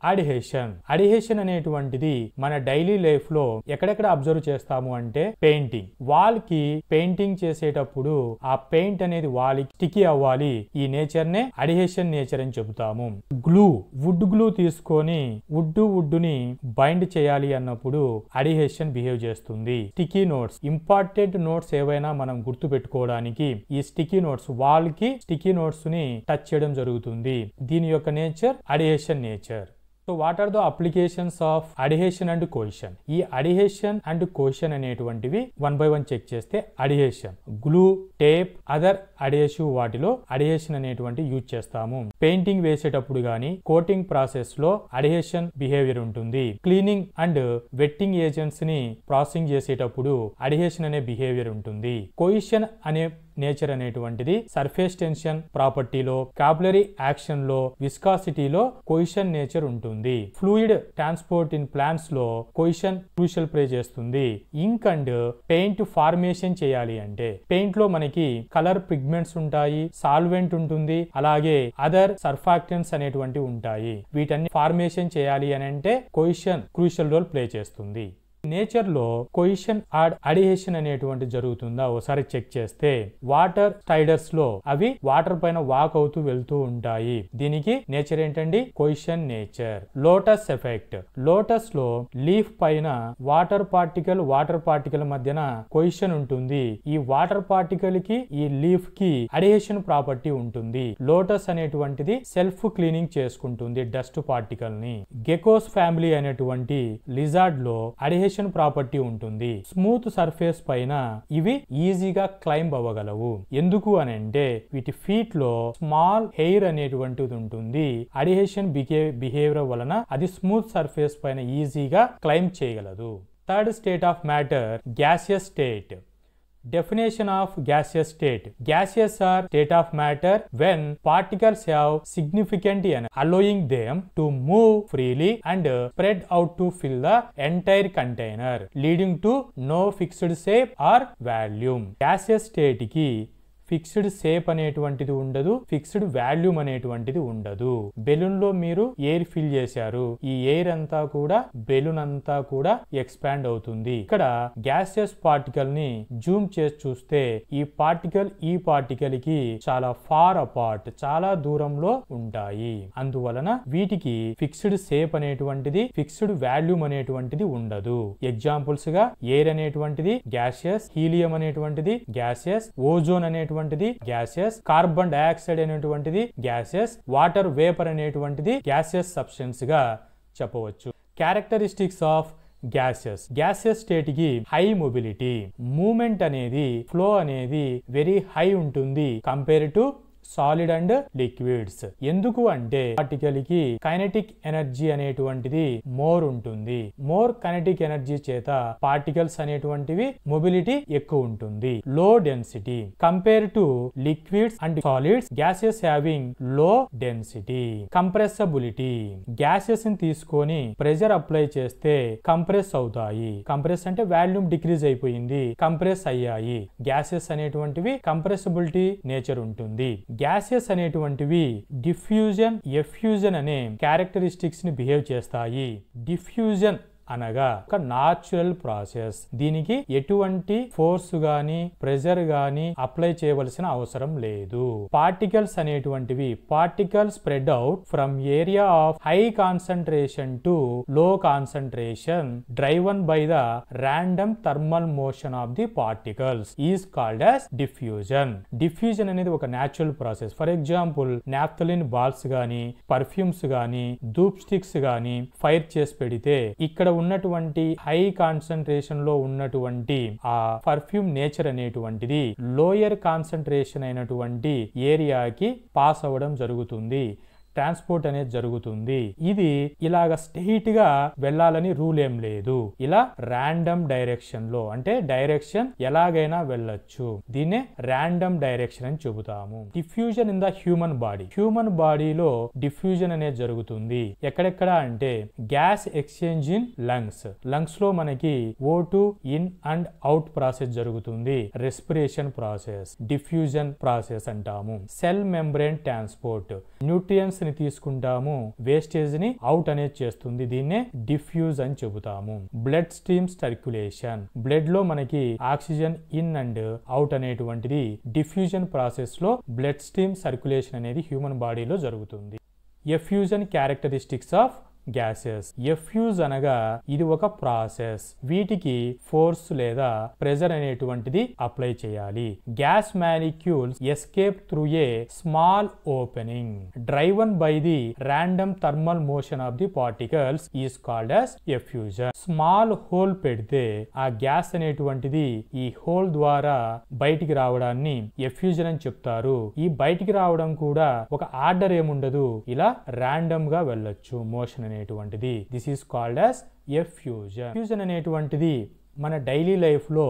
అడిహేషన్ అనేటువంటిది మన డైలీ లైఫ్ లో ఎక్కడెక్కడ అబ్జర్వ్ చేస్తాము అంటే పెయింటింగ్. వాల్ కి పెయింటింగ్ చేసేటప్పుడు ఆ పెయింట్ అనేది వాల్ కి స్టికీ అవ్వాలి. ఈ నేచర్ నే అడిహేషన్ నేచర్ అని చెబుతాము. గ్లూ, వుడ్ గ్లూ తీసుకొని వుడ్ ని బైండ్ చేయాలి అన్నప్పుడు అడిహేషన్ బిహేవ్ చేస్తుంది. స్టికీ నోట్స్, ఇంపార్టెంట్ నోట్స్ ఏవైనా మనం గుర్తు పెట్టుకోవడానికి ఈ స్టికీ నోట్స్ వాల్ కి స్టికీ నోట్స్ ని టచ్ చేయడం జరుగుతుంది. దీని యొక్క nature adhesion nature. So what are the applications of adhesion and cohesion? ఈ అడిహేషన్ అండ్ కోయిషన్ అనేటువంటివి 1 by 1 చెక్ చేస్తే అడిహేషన్, గ్లూ, టేప్, అదర్ అడిహేసివ్ వాటిలో అడిహేషన్ అనేటువంటి యూజ్ చేస్తాము. పెయింటింగ్ వేసేటప్పుడు గానీ కోటింగ్ ప్రాసెస్ లో అడిహేషన్ బిహేవియర్ ఉంటుంది. క్లీనింగ్ అండ్ వెట్టింగ్ ఏజెంట్స్ ని ప్రాసెసింగ్ చేసేటప్పుడు అడిహేషన్ అనే బిహేవియర్ ఉంటుంది. కోయిషన్ అనే నేచర్ అనేటువంటిది సర్ఫేస్ టెన్షన్ ప్రాపర్టీలో, క్యాపిలరీ యాక్షన్ లో, విస్కాసిటీలో కొయిషన్ నేచర్ ఉంటుంది. ఫ్లూయిడ్ ట్రాన్స్పోర్ట్ ఇన్ ప్లాంట్స్ లో కొయిషన్ క్రూషియల్ ప్లే చేస్తుంది. ఇంక్ అండ్ పెయింట్ ఫార్మేషన్ చేయాలి అంటే పెయింట్ లో మనకి కలర్ పిగ్మెంట్స్ ఉంటాయి, సాల్వెంట్ ఉంటుంది, అలాగే అదర్ సర్ఫాక్టెంట్స్ అనేటువంటివి ఉంటాయి. వీటన్ని ఫార్మేషన్ చేయాలి అని అంటే కొయిషన్ క్రూషియల్ రోల్ ప్లే చేస్తుంది. నేచర్ లో కొయిషన్ అడిహేషన్ అనేటువంటి జరుగుతుందా ఒకసారి చెక్ చేస్తే వాటర్ స్లైడర్స్ లో అవి వాటర్ పైన వాక్ అవుతూ వెళ్తూ ఉంటాయి. దీనికి నేచర్ ఏంటండి? Cohesion nature. Lotus effect. Lotus లో లీఫ్ పైన వాటర్ పార్టికల్ మధ్యన కొయిషన్ ఉంటుంది. ఈ వాటర్ పార్టికల్ కి ఈ లీఫ్ కి అడిహేషన్ ప్రాపర్టీ ఉంటుంది. లోటస్ అనేటువంటిది సెల్ఫ్ క్లీనింగ్ చేసుకుంటుంది డస్ట్ పార్టికల్ ని. గెకోస్ ఫ్యామిలీ అనేటువంటి లిజార్డ్ లో అడిహేషన్ ప్రాపర్టీ ఉంటుంది. స్మూత్ సర్ఫేస్ పైన ఇవి ఈజీగా క్లైంబ్ అవ్వగలవు. ఎందుకు అని అంటే వీటి ఫీట్ లో స్మాల్ హెయిర్ అనేటువంటిది ఉంటుంది. అడిహేషన్ బిహేవియర్ వలన అది స్మూత్ సర్ఫేస్ పైన ఈజీగా క్లైంబ్ చేయగలదు. Third state of matter, gaseous state. Definition of gaseous state. Gases are state of matter when particles have significant energy, allowing them to move freely and spread out to fill the entire container, leading to no fixed shape or volume. Gaseous state ki fixed shape అనేటువంటిది ఉండదు, ఫిక్స్డ్ వాల్యూమ్ అనేటువంటిది ఉండదు. బెలూన్ లో మీరు ఎయిర్ ఫిల్ చేశారు, ఈ ఎయిర్ అంతా కూడా బెలూన్ అంతా కూడా ఎక్స్పాండ్ అవుతుంది. ఇక్కడ గ్యాసియస్ పార్టికల్ ని జూమ్ చేసి చూస్తే ఈ పార్టికల్ కి చాలా ఫార్ అపార్ట్, చాలా దూరంలో ఉంటాయి. అందువలన వీటికి ఫిక్స్డ్ షేప్ అనేటువంటిది, ఫిక్స్డ్ వాల్యూమ్ అనేటువంటిది ఉండదు. ఎగ్జాంపుల్స్ గా ఎయిర్ అనేటువంటిది గ్యాసియస్, హీలియం అనేటువంటిది గ్యాసియస్, ఓజోన్ అనేటువంటిది గ్యాసెస్, కార్బన్ డయాక్సైడ్ అనేటువంటిది గ్యాసెస్, వాటర్ వేపర్ అనేటువంటిది గ్యాసెస్ సబ్స్టెన్స్ గా చెప్పవచ్చు. క్యారెక్టరిస్టిక్స్ ఆఫ్ గ్యాసెస్ స్టేట్ కి హై మొబిలిటీ, మూమెంట్ అనేది, ఫ్లో అనేది వెరీ హై ఉంటుంది compare to solid and liquids. ఎందుకు అంటే పార్టికల్ కి కైనెటిక్ ఎనర్జీ అనేటువంటిది మోర్ ఉంటుంది. మోర్ కైనెటిక్ ఎనర్జీ చేత పార్టికల్స్ అనేటువంటివి మొబిలిటీ ఎక్కువ ఉంటుంది. Low density compare to liquids and solids, gases having low density. Compressibility, gases ని తీసుకొని ప్రెషర్ అప్లై చేస్తే కంప్రెస్ అవుతాయి. కంప్రెస్ అంటే వాల్యూమ్ డిక్రీజ్ అయిపోయింది, కంప్రెస్ అయ్యాయి. గ్యాసెస్ అనేటువంటివి కంప్రెసబిలిటీ నేచర్ ఉంటుంది. గ్యాసెస్ అనేటువంటివి డిఫ్యూజన్, ఎఫ్యూజన్ అనే క్యారెక్టరిస్టిక్స్ ని బిహేవ్ చేస్తాయి. డిఫ్యూజన్ అనగా ఒక నాచురల్ ప్రాసెస్. దీనికి ఎటువంటి ఫోర్స్ గాని ప్రెషర్ గాని అప్లై చేయవలసిన అవసరం లేదు. పార్టికల్స్ అనేటువంటివి spread out from area of high concentration to లో concentration, driven by the random thermal motion of the particles is called as diffusion. Diffusion అనేది ఒక natural process. For example naphthalene balls గాని, పర్ఫ్యూమ్స్ గాని, ధూప్ స్టిక్స్ గాని ఫైర్ చేసి పెడితే ఇక్కడ ఉన్నటువంటి హై కాన్సన్ట్రేషన్ లో ఉన్నటువంటి ఆ పర్ఫ్యూమ్ నేచర్ అనేటువంటిది లోయర్ కాన్సన్ట్రేషన్ అయినటువంటి ఏరియాకి పాస్ అవ్వడం జరుగుతుంది, ట్రాన్స్పోర్ట్ అనేది జరుగుతుంది. ఇది ఇలాగ స్ట్రెయిట్ గా వెళ్ళాలని రూల్ ఏం లేదు. ఇలా ర్యాండమ్ డైరెక్షన్ లో, అంటే డైరెక్షన్ ఎలాగైనా వెళ్ళొచ్చు. దీన్నే ర్యాండమ్ డైరెక్షన్ అని చెబుతాము. Diffusion in the human body. Human బాడీలో డిఫ్యూజన్ అనేది జరుగుతుంది. ఎక్కడెక్కడ అంటే gas exchange in lungs. Lungs లో మనకి O2 in and out process జరుగుతుంది. రెస్పిరేషన్ ప్రాసెస్ డిఫ్యూజన్ ప్రాసెస్ అంటాము. Cell membrane transport. న్యూట్రియన్స్ ని తీసుకుంటాము, వేస్టేజ్ ని అవుట్ అనేది చేస్తుంది. దీన్నే డిఫ్యూజ్ అని చెబుతాము. Blood stream circulation. బ్లడ్ లో మనకి ఆక్సిజన్ ఇన్ అండ్ అవుట్ అనేటువంటిది డిఫ్యూజన్ ప్రాసెస్ లో బ్లడ్ స్ట్రీమ్ సర్క్యులేషన్ అనేది హ్యూమన్ బాడీలో జరుగుతుంది. Effusion characteristics of gases. Effuse అనగా ఇది ఒక ప్రాసెస్. వీటికి ఫోర్స్ లేదా ప్రెజర్ అనేటువంటిది అప్లై చేయాలి. Gas molecules escape through a small opening driven by the random thermal motion of the particles is called as effusion. Small whole పెడితే ఆ గ్యాస్ అనేటువంటిది ఈ హోల్ ద్వారా బయటికి రావడాన్ని ఎఫ్యూజన్ అని చెప్తారు. ఈ బయటికి రావడం కూడా ఒక ఆర్డర్ ఏముండదు, ఇలా ర్యాండమ్ గా వెళ్ళొచ్చు మోషన్ అనేటువంటిది. This is called as effusion. Effusion అనేటువంటిది మన డైలీ లైఫ్ లో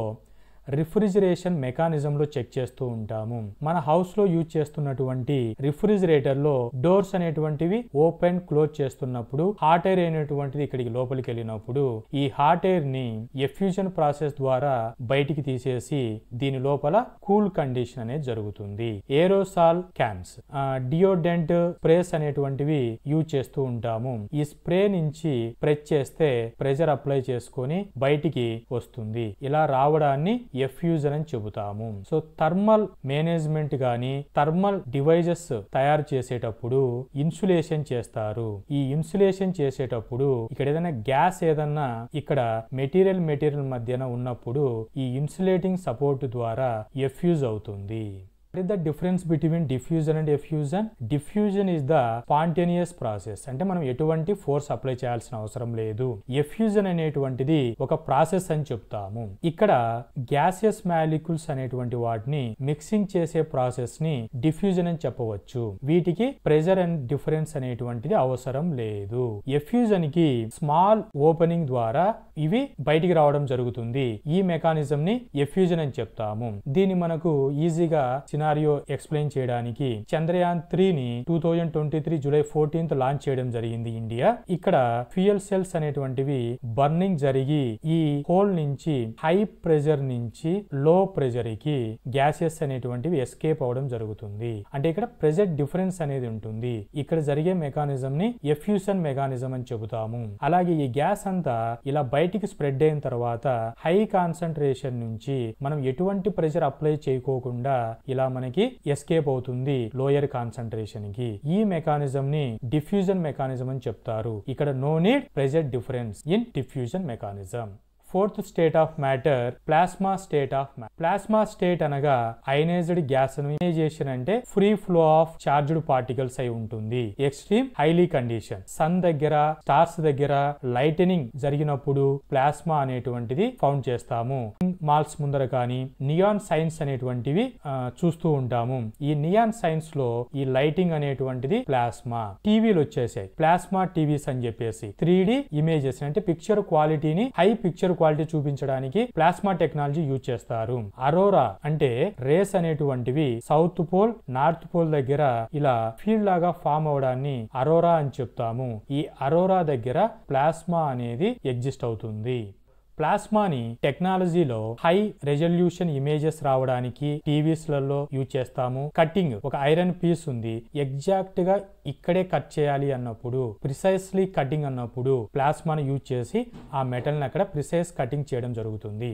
రిఫ్రిజిరేషన్ మెకానిజం లో చెక్ చేస్తూ ఉంటాము. మన హౌస్ లో యూజ్ చేస్తున్నటువంటి రిఫ్రిజిరేటర్ లో డోర్స్ అనేటువంటివి ఓపెన్ క్లోజ్ చేస్తున్నప్పుడు హాట్ ఎయిర్ అనేటువంటిది ఇక్కడికి లోపలికి వెళ్ళినప్పుడు ఈ హాట్ ఎయిర్ ని ఎఫ్యూజన్ ప్రాసెస్ ద్వారా బయటికి తీసేసి దీని లోపల కూల్ కండిషన్ అనేది జరుగుతుంది. ఏరోసాల్ క్యాన్స్, డియోడెంట్ స్ప్రేస్ అనేటువంటివి యూజ్ చేస్తూ ఉంటాము. ఈ స్ప్రే నుంచి ప్రెస్ చేస్తే ప్రెజర్ అప్లై చేసుకొని బయటికి వస్తుంది. ఇలా రావడాన్ని ఎఫ్యూజన్ అని చెబుతాము. సో థర్మల్ మేనేజ్మెంట్ గాని థర్మల్ డివైజెస్ తయారు చేసేటప్పుడు ఇన్సులేషన్ చేస్తారు. ఈ ఇన్సులేషన్ చేసేటప్పుడు ఇక్కడ ఏదైనా గ్యాస్ ఏదన్నా ఇక్కడ మెటీరియల్ మధ్యన ఉన్నప్పుడు ఈ ఇన్సులేటింగ్ సపోర్ట్ ద్వారా ఎఫ్యూజ్ అవుతుంది. What is the difference between diffusion and effusion? Diffusion is the spontaneous process. అంటే మనం ఎటువంటి ఫోర్స్ అప్లై చేయాల్సిన అవసరం లేదు. ఎఫ్యూజన్ అనేటువంటిది ఒక ప్రాసెస్ అని చెప్తాము. ఇక్కడ గ్యాసియస్ మాలిక్యూల్స్ అనేటువంటి వాటిని మిక్సింగ్ చేసే ప్రాసెస్ ని డిఫ్యూజన్ అని చెప్పవచ్చు. వీటికి ప్రెజర్ అండ్ డిఫరెన్స్ అనేటువంటిది అవసరం లేదు. ఎఫ్యూజన్ కి స్మాల్ ఓపెనింగ్ ద్వారా ఇవి బయటికి రావడం జరుగుతుంది. ఈ మెకానిజం ని ఎఫ్యూజన్ అని చెప్తాము. దీన్ని మనకు ఈజీగా సినారియో ఎక్స్ప్లెయిన్ చేయడానికి చంద్రయాన్ 3 ని 2023 జూలై 14th లాంచ్ చేయడం జరిగింది ఇండియా. ఇక్కడ ఫ్యూయల్ సెల్స్ అనేటువంటివి బర్నింగ్ జరిగి ఈ హోల్ నుంచి హై ప్రెజర్ నుంచి లో ప్రెజర్ కి గ్యాసెస్ అనేటువంటివి ఎస్కేప్ అవడం జరుగుతుంది. అంటే ఇక్కడ ప్రెజర్ డిఫరెన్స్ అనేది ఉంటుంది. ఇక్కడ జరిగే మెకానిజం ని ఎఫ్యూషన్ మెకానిజం అని చెబుతాము. అలాగే ఈ గ్యాస్ అంతా ఇలా బయటికి స్ప్రెడ్ అయిన తర్వాత హై కాన్సన్ట్రేషన్ నుంచి మనం ఎటువంటి ప్రెజర్ అప్లై చేయకోకుండా ఇలా మనకి ఎస్కేప్ అవుతుంది లోయర్ కాన్సన్ట్రేషన్ కి. ఈ మెకానిజం ని డిఫ్యూజన్ మెకానిజం అని చెప్తారు. ఇక్కడ no need pressure difference in diffusion mechanism. Fourth state of matter plasma state of matter. Plasma state అనగా అయనైజ్డ్ గ్యాస్. అయనైజేషన్ అంటే free flow of charged particles అయి ఉంటుంది. Extreme highly condition. సన్ దగ్గర స్టార్స్ దగ్గర లైటనింగ్ జరిగినప్పుడు ప్లాస్మా అనేటువంటిది ఫౌండ్ చేస్తాము. మాల్స్ ముందర కానీ నియాన్ సైన్స్ అనేటువంటివి చూస్తూ ఉంటాము. ఈ నియాన్ సైన్స్ లో ఈ లైటింగ్ అనేటువంటిది ప్లాస్మా. టీవీలు వచ్చేసాయి ప్లాస్మా టీవీస్ అని చెప్పేసి 3D ఇమేజెస్ అంటే పిక్చర్ క్వాలిటీని హై పిక్చర్ క్వాలిటీ చూపించడానికి ప్లాస్మా టెక్నాలజీ యూజ్ చేస్తారు. అరోరా అంటే రేస్ అనేటువంటివి సౌత్ పోల్ నార్త్ పోల్ దగ్గర ఇలా ఫీల్డ్ లాగా ఫామ్ అవడాన్ని అరోరా అని చెప్తాము. ఈ అరోరా దగ్గర ప్లాస్మా అనేది ఎగ్జిస్ట్ అవుతుంది. ప్లాస్మాని టెక్నాలజీలో హై రెజల్యూషన్ ఇమేజెస్ రావడానికి టీవీస్ లలో యూజ్ చేస్తాము. కట్టింగ్ ఒక ఐరన్ పీస్ ఉంది, ఎగ్జాక్ట్ గా ఇక్కడే కట్ చేయాలి అన్నప్పుడు ప్రిసైస్లీ కటింగ్ అన్నప్పుడు ప్లాస్మాని యూజ్ చేసి ఆ మెటల్ ని అక్కడ ప్రిసైజ్ కటింగ్ చేయడం జరుగుతుంది.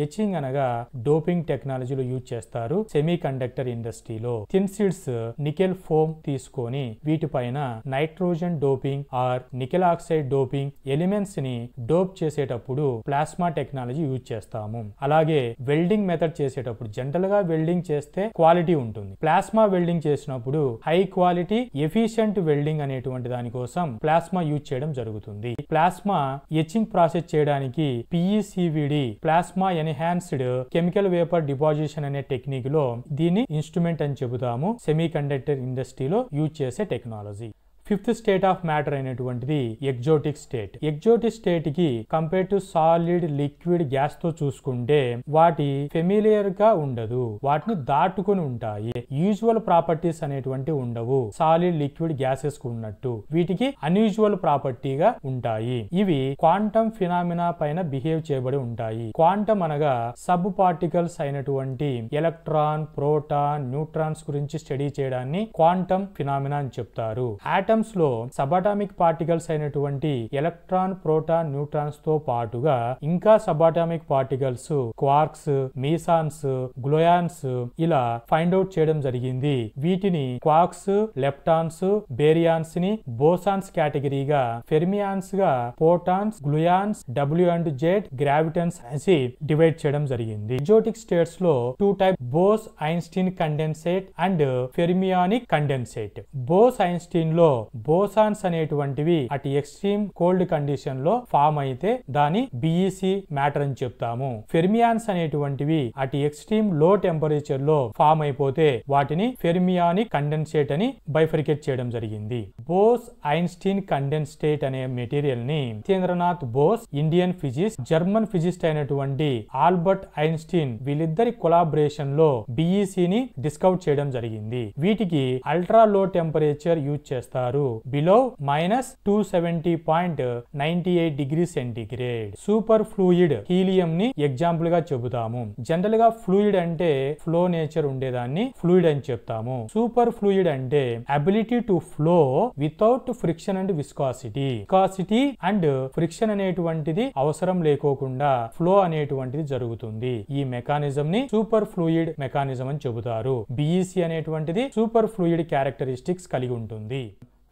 ఎచింగ్ అనగా డోపింగ్ టెక్నాలజీలో యూజ్ చేస్తారు సెమీ కండక్టర్ ఇండస్ట్రీలో. థిన్ సీడ్స్ నికెల్ ఫోమ్ తీసుకొని వీటిపైన nitrogen doping or nickel oxide doping elements ని డోప్ చేసేటప్పుడు ప్లాస్మా టెక్నాలజీ యూజ్ చేస్తాము. అలాగే వెల్డింగ్ మెథడ్ చేసేటప్పుడు జనరల్ గా వెల్డింగ్ చేస్తే క్వాలిటీ ఉంటుంది. ప్లాస్మా వెల్డింగ్ చేసినప్పుడు హై క్వాలిటీ ఎఫిషియెంట్ వెల్డింగ్ అనేటువంటి దానికోసం ప్లాస్మా యూజ్ చేయడం జరుగుతుంది. ప్లాస్మా ఎచింగ్ ప్రాసెస్ చేయడానికి PECVD plasma enhanced chemical vapour deposition అనే టెక్నిక్ లో దీన్ని ఇన్స్ట్రుమెంట్ అని చెబుతాము. సెమీ కండక్టర్ ఇండస్ట్రీలో యూజ్ చేసే technology. Fifth state of matter అయినటువంటిది ఎగ్జోటిక్ స్టేట్. ఎగ్జోటిక్ స్టేట్ కి compare to solid liquid gas తో చూసుకుంటే వాటి ఫెమిలియర్ గా ఉండదు, వాటిని దాటుకుని ఉంటాయి. యూజువల్ ప్రాపర్టీస్ అనేటువంటి ఉండవు సాలిడ్ లిక్విడ్ గ్యాసెస్ కు ఉన్నట్టు. వీటికి అన్యూజువల్ ప్రాపర్టీగా ఉంటాయి. ఇవి క్వాంటమ్ ఫినామినా పైన బిహేవ్ చేయబడి ఉంటాయి. క్వాంటమ్ అనగా సబ్ పార్టికల్స్ అయినటువంటి ఎలక్ట్రాన్, ప్రోటాన్, న్యూట్రాన్స్ గురించి స్టడీ చేయడాన్ని క్వాంటమ్ ఫినామినా అని చెప్తారు. ఆటమ్స్ లో సబాటామిక్ పార్టికల్స్ అయినటువంటి ఎలక్ట్రాన్, ప్రోటాన్, న్యూట్రాన్స్ తో పాటుగా ఇంకా సబాటామిక్ పార్టికల్స్ క్వార్క్స్, మీసాన్స్, గ్లోయాన్స్ ఇలా ఫైండ్ అవుట్ చేయడం జరిగింది. వీటిని క్వార్క్స్, లెప్టాన్స్, బేరియాన్స్ ని బోసాన్స్ కేటగిరీగా, ఫెర్మియాన్స్ గా పోటాన్స్, గ్లూయాన్స్, W and Z, గ్రావిటన్స్ అని డివైడ్ చేయడం జరిగింది. ఎగ్జోటిక్ స్టేట్స్ లో two type Bose Einstein condensate and fermionic condensate. Bose Einstein లో బోసాన్స్ అనేటువంటివి అటు ఎక్స్ట్రీమ్ కోల్డ్ కండిషన్ లో ఫామ్ అయితే దాని BEC మ్యాటర్ అని చెప్తాము. ఫెర్మియాన్స్ అనేటువంటివి అటు ఎక్స్ట్రీమ్ లో టెంపరేచర్ లో ఫామ్ అయిపోతే వాటిని ఫెర్మియానిక్ కండెన్సేట్ అని బైఫర్కేట్ చేయడం జరిగింది. బోస్ ఐన్స్టీన్ కండెన్సేట్ అనే మెటీరియల్ ని Satyendranath Bose, Indian physicist, German physicist అయినటువంటి ఆల్బర్ట్ ఐన్స్టీన్ వీళ్ళిద్దరి కొలాబరేషన్ లో BEC ని డిస్కవర్ చేయడం జరిగింది. వీటికి అల్ట్రా లో టెంపరేచర్ యూజ్ చేస్తారు. Below -270.98 degree centigrade. Super fluid helium ని ఎగ్జాంపుల్ గా చెబుతాము. జనరల్ గా ఫ్లూయిడ్ అంటే ఫ్లో నేచర్ ఉండేదాన్ని ఫ్లూయిడ్ అని చెప్తాము. సూపర్ ఫ్లూయిడ్ అంటే ability to flow without friction and viscosity. Viscosity and friction అనేటువంటిది అవసరం లేకోకుండా ఫ్లో అనేటువంటిది జరుగుతుంది. ఈ మెకానిజం ని సూపర్ ఫ్లూయిడ్ మెకానిజం అని చెబుతారు. BEC అనేటువంటిది సూపర్ ఫ్లూయిడ్ క్యారెక్టరిస్టిక్స్ కలిగి ఉంటుంది.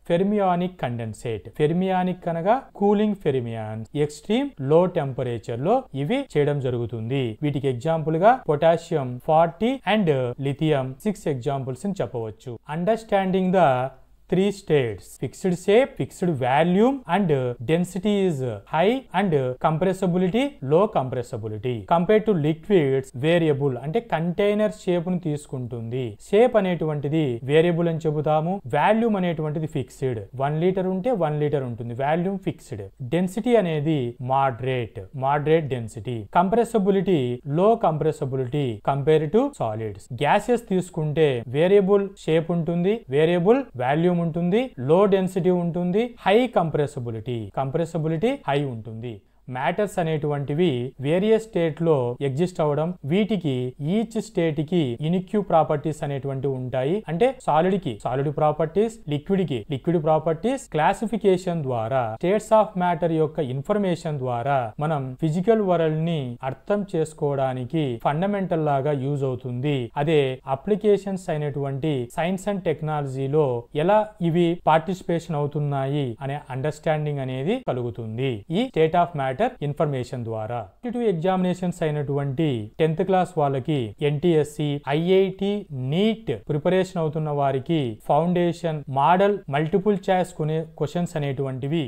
ఫెర్మియానిక్ కండెన్సేట్. ఫెర్మియానిక్ అనగా కూలింగ్ ఫెర్మియాన్స్. ఎక్స్ట్రీమ్ లో టెంపరేచర్ లో ఇవి చేయడం జరుగుతుంది. వీటికి ఎగ్జాంపుల్ గా పొటాషియం 40 అండ్ లిథియం 6 ఎగ్జాంపుల్స్ అని చెప్పవచ్చు. Understanding the three states: fixed shape, fixed volume and density is high and compressibility low compressibility. Compared to liquids, variable అంటే కంటైనర్ షేప్ ని తీసుకుంటుంది. షేప్ అనేటువంటిది వేరియబుల్ అని చెబుతాము. వాల్యూమ్ అనేటువంటిది ఫిక్స్డ్. 1 లీటర్ ఉంటే 1 లీటర్ ఉంటుంది. Volume fixed. డెన్సిటీ అనేది మోడరేట్ డెన్సిటీ. కంప్రెసిబిలిటీ లో compressibility compare to solids. Gases తీసుకుంటే వేరియబుల్ షేప్ ఉంటుంది, వేరియబుల్ వాల్యూమ్ ఉంటుంది, లో డెన్సిటీ ఉంటుంది, హై కంప్రెసిబిలిటీ హై ఉంటుంది. మ్యాటర్స్ అనేటువంటివి వేరియస్ స్టేట్ లో ఎగ్జిస్ట్ అవడం, వీటికి ఈచ్ స్టేట్ కి యూనిక్ ప్రాపర్టీస్ అనేటువంటివి ఉంటాయి. అంటే సాలిడ్ కి సాలిడ్ ప్రాపర్టీస్, లిక్విడ్ కి లిక్విడ్ ప్రాపర్టీస్. క్లాసిఫికేషన్ ద్వారా స్టేట్స్ ఆఫ్ మ్యాటర్ యొక్క ఇన్ఫర్మేషన్ ద్వారా మనం ఫిజికల్ వరల్డ్ ని అర్థం చేసుకోవడానికి ఫండమెంటల్ లాగా యూజ్ అవుతుంది. అదే అప్లికేషన్స్ అయినటువంటి సైన్స్ అండ్ టెక్నాలజీలో ఎలా ఇవి పార్టిసిపేషన్ అవుతున్నాయి అనే అండర్స్టాండింగ్ అనేది కలుగుతుంది ఈ స్టేట్ ఆఫ్ మ్యాటర్ ఇన్ఫర్మేషన్ ద్వారా. ఎగ్జామినేషన్స్ అయినటువంటి 10th క్లాస్ వాళ్ళకి NTSC, IIT, NEET ప్రిపరేషన్ అవుతున్న వారికి foundation, model, multiple choice questions అనేటువంటివి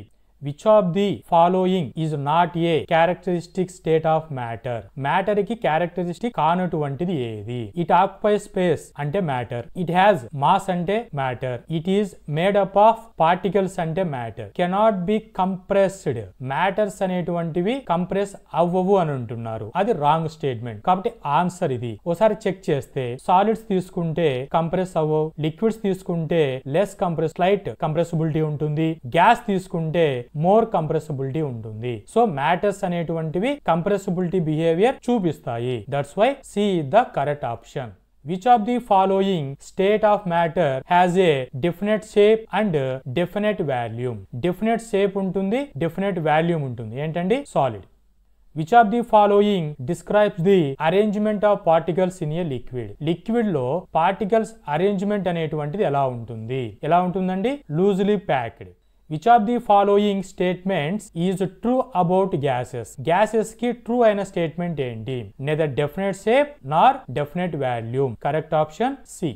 which of the following is not a characteristic state of matter? Matter ki characteristic కానటువంటిది ఏది? It occupies space అంటే matter. It has mass అంటే matter. It is made up of particles అంటే matter. Cannot be compressed. Matters అనేటువంటివి కంప్రెస్ అవ్వవు అని అంటున్నారు. అది రాంగ్ స్టేట్మెంట్. కాబట్టి ఆన్సర్ ఇది. ఒకసారి చెక్ చేస్తే సాలిడ్స్ తీసుకుంటే కంప్రెస్ అవ్వవు, లిక్విడ్స్ తీసుకుంటే లెస్ స్లైట్ కంప్రెసిబిలిటీ ఉంటుంది, గ్యాస్ తీసుకుంటే మోర్ కంప్రెసిబిలిటీ ఉంటుంది. సో మ్యాటర్స్ అనేటువంటివి కంప్రెసిబిలిటీ బిహేవియర్ చూపిస్తాయి. That's why C is the correct option. Which of the following state of matter has a definite shape and definite volume? Definite shape ఉంటుంది, definite volume ఉంటుంది. ఏంటండి? Solid. Which of the following describes the arrangement of particles in a liquid? Liquid లో పార్టికల్స్ అరేంజ్మెంట్ అనేటువంటిది ఎలా ఉంటుందండి? Loosely packed. Which of the following statements is true about gases? Gases కి ట్రూ అయిన స్టేట్మెంట్ ఏంటి? Neither definite shape nor definite volume. Correct option C.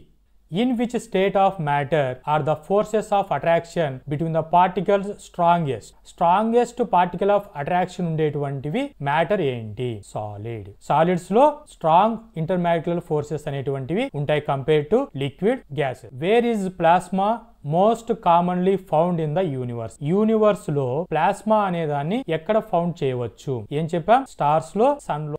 In which state of matter are the forces of attraction between the particles strongest? Strongest particle of attraction ఉండేటువంటివి మ్యాటర్ ఏంటి? సాలిడ్. సాలిడ్స్ లో స్ట్రాంగ్ ఇంటర్మాలిక్యులర్ ఫోర్సెస్ అనేటువంటివి ఉంటాయి compare to liquid gases. Where is plasma most commonly found in the universe? Universe లో ప్లాస్మా అనే దాన్ని ఎక్కడ ఫౌండ్ చేయవచ్చు? ఏం చెప్పాం? స్టార్స్ లో, సన్ లో.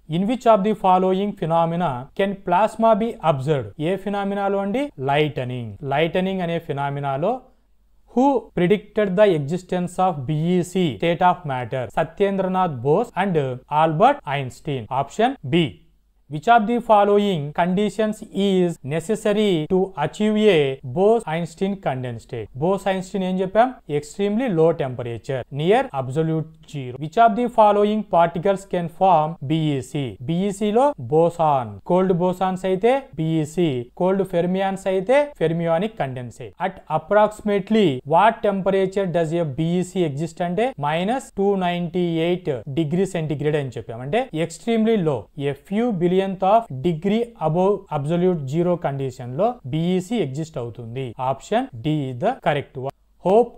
In which of the following phenomena can plasma be observed? ఏ ఫినామినాలో అండి? లైటనింగ్. లైటనింగ్ అనే ఫినామినాలో who predicted the existence of BEC, state of matter? Satyendra Bose and Albert Einstein. Option B. Which of the following conditions is necessary to achieve a Bose-Einstein condensate? Bose-Einstein ఏం చెప్పాం? Extremely low temperature near absolute zero. Which of the following particles can form BEC? BEC లో boson. Cold bosons అయితే BEC. Cold fermions అయితే fermionic condensate. At approximately what temperature does a BEC exist అంటే -298 degree centigrade అని చెప్పాం. అంటే extremely low. A few billion of degree above absolute zero condition లో BEC exist అవుతుంది. Option D is the correct one. Hope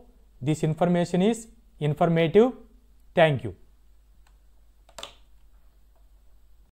this information is informative. Thank you.